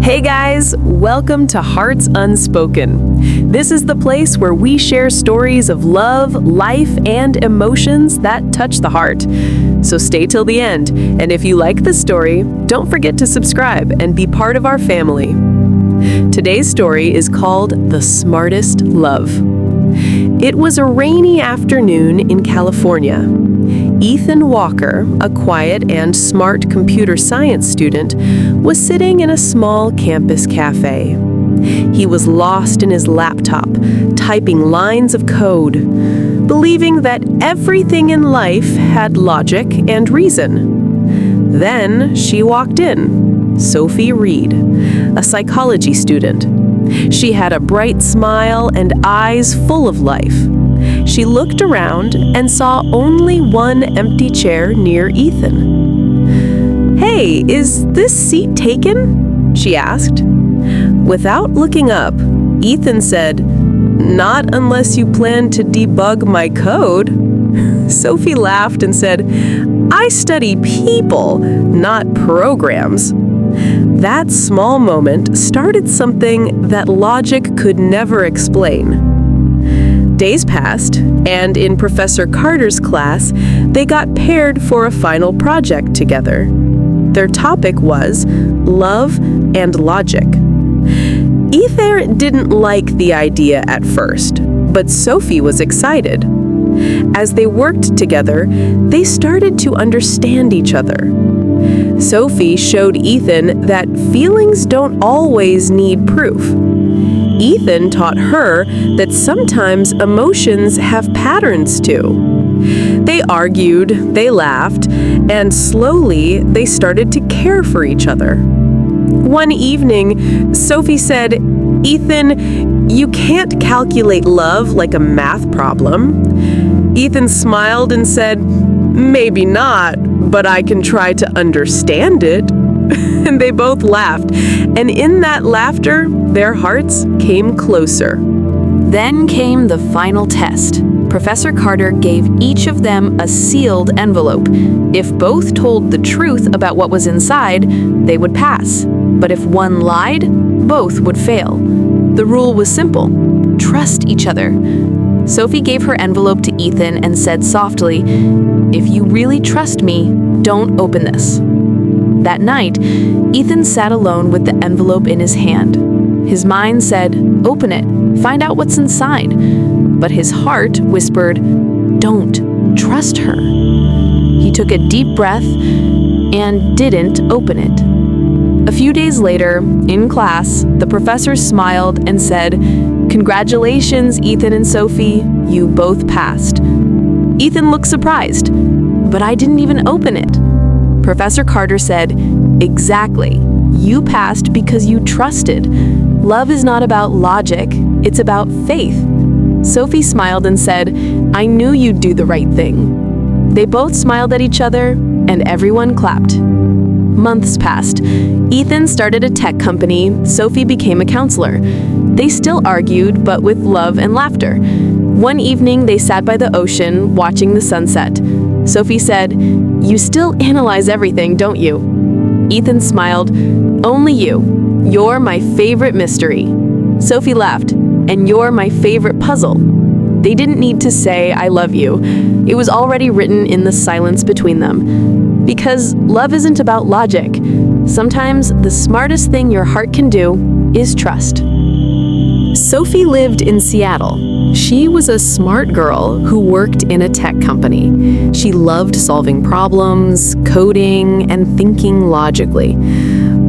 Hey guys, welcome to Hearts Unspoken. This is the place where we share stories of love, life, and emotions that touch the heart. So stay till the end, and if you like the story, don't forget to subscribe and be part of our family. Today's story is called The Smartest Love. It was a rainy afternoon in California. Ethan Walker, a quiet and smart computer science student, was sitting in a small campus cafe. He was lost in his laptop, typing lines of code, believing that everything in life had logic and reason. Then she walked in, Sophie Reed, a psychology student. She had a bright smile and eyes full of life. She looked around and saw only one empty chair near Ethan. "Hey, is this seat taken?" she asked. Without looking up, Ethan said, "Not unless you plan to debug my code." Sophie laughed and said, "I study people, not programs." That small moment started something that logic could never explain. Days passed, and in Professor Carter's class, they got paired for a final project together. Their topic was love and logic. Ethan didn't like the idea at first, but Sophie was excited. As they worked together, they started to understand each other. Sophie showed Ethan that feelings don't always need proof. Ethan taught her that sometimes emotions have patterns too. They argued, they laughed, and slowly they started to care for each other. One evening, Sophie said, "Ethan, you can't calculate love like a math problem." Ethan smiled and said, "Maybe not, but I can try to understand it." And they both laughed, and in that laughter, their hearts came closer. Then came the final test. Professor Carter gave each of them a sealed envelope. If both told the truth about what was inside, they would pass. But if one lied, both would fail. The rule was simple: trust each other. Sophie gave her envelope to Ethan and said softly, "If you really trust me, don't open this." That night, Ethan sat alone with the envelope in his hand. His mind said, "Open it, find out what's inside." But his heart whispered, "Don't, trust her." He took a deep breath and didn't open it. A few days later, in class, the professor smiled and said, "Congratulations, Ethan and Sophie, you both passed." Ethan looked surprised, "But I didn't even open it." Professor Carter said, "Exactly. You passed because you trusted. Love is not about logic, it's about faith." Sophie smiled and said, "I knew you'd do the right thing." They both smiled at each other, and everyone clapped. Months passed. Ethan started a tech company. Sophie became a counselor. They still argued, but with love and laughter. One evening, they sat by the ocean, watching the sunset. Sophie said, "You still analyze everything, don't you?" Ethan smiled, "Only you. You're my favorite mystery." Sophie laughed, "And you're my favorite puzzle." They didn't need to say, "I love you." It was already written in the silence between them. Because love isn't about logic. Sometimes the smartest thing your heart can do is trust. Sophie lived in Seattle. She was a smart girl who worked in a tech company. She loved solving problems, coding, and thinking logically.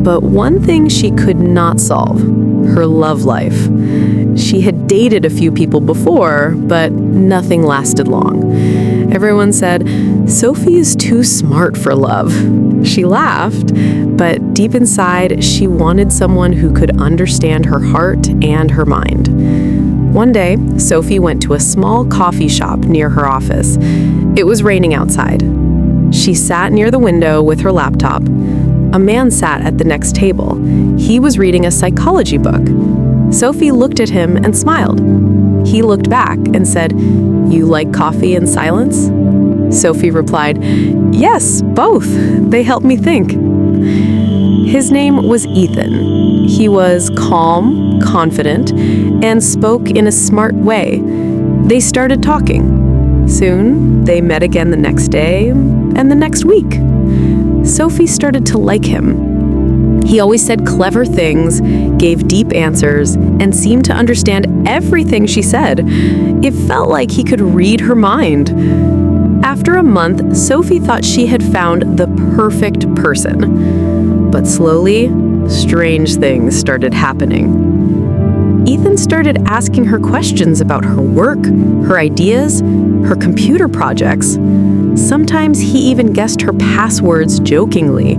But one thing she could not solve: her love life. She had dated a few people before, but nothing lasted long. Everyone said, "Sophie is too smart for love." She laughed, but deep inside, she wanted someone who could understand her heart and her mind. One day, Sophie went to a small coffee shop near her office. It was raining outside. She sat near the window with her laptop. A man sat at the next table. He was reading a psychology book. Sophie looked at him and smiled. He looked back and said, "You like coffee and silence?" Sophie replied, "Yes, both. They help me think." His name was Ethan. He was calm, confident, and spoke in a smart way. They started talking. Soon, they met again the next day and the next week. Sophie started to like him. He always said clever things, gave deep answers, and seemed to understand everything she said. It felt like he could read her mind. After a month, Sophie thought she had found the perfect person. But slowly, strange things started happening. Ethan started asking her questions about her work, her ideas, her computer projects. Sometimes he even guessed her passwords jokingly.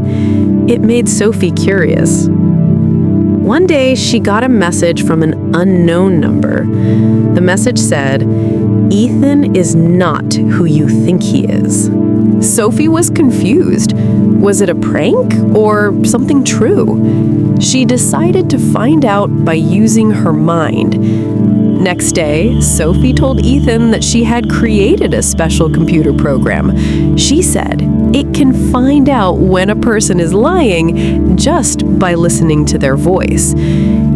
It made Sophie curious. One day, she got a message from an unknown number. The message said, "Ethan is not who you think he is." Sophie was confused. Was it a prank or something true? She decided to find out by using her mind. Next day, Sophie told Ethan that she had created a special computer program. She said it can find out when a person is lying just by listening to their voice.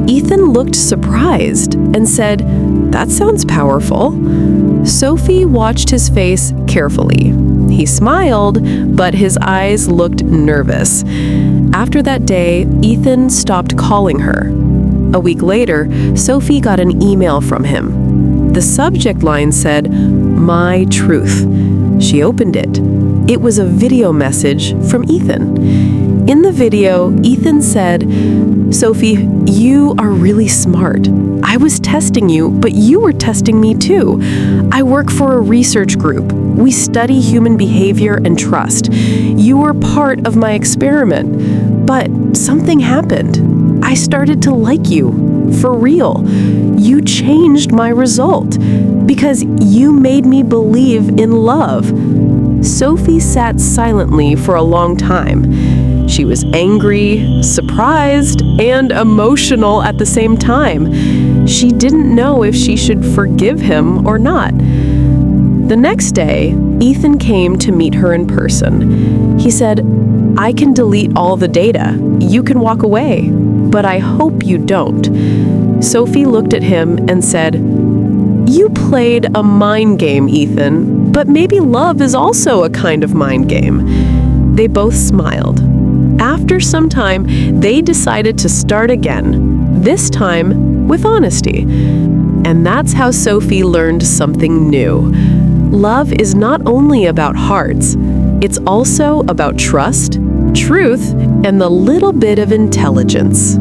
Ethan looked surprised and said, "That sounds powerful." Sophie watched his face carefully. He smiled, but his eyes looked nervous. After that day, Ethan stopped calling her. A week later, Sophie got an email from him. The subject line said, "My truth." She opened it. It was a video message from Ethan. In the video, Ethan said, "Sophie, you are really smart. I was testing you, but you were testing me too. I work for a research group. We study human behavior and trust. You were part of my experiment, but something happened. I started to like you, for real. You changed my result because you made me believe in love." Sophie sat silently for a long time. She was angry, surprised, and emotional at the same time. She didn't know if she should forgive him or not. The next day, Ethan came to meet her in person. He said, "I can delete all the data. You can walk away, but I hope you don't." Sophie looked at him and said, "You played a mind game, Ethan, but maybe love is also a kind of mind game." They both smiled. After some time, they decided to start again, this time with honesty. And that's how Sophie learned something new. Love is not only about hearts, it's also about trust, truth, and the little bit of intelligence.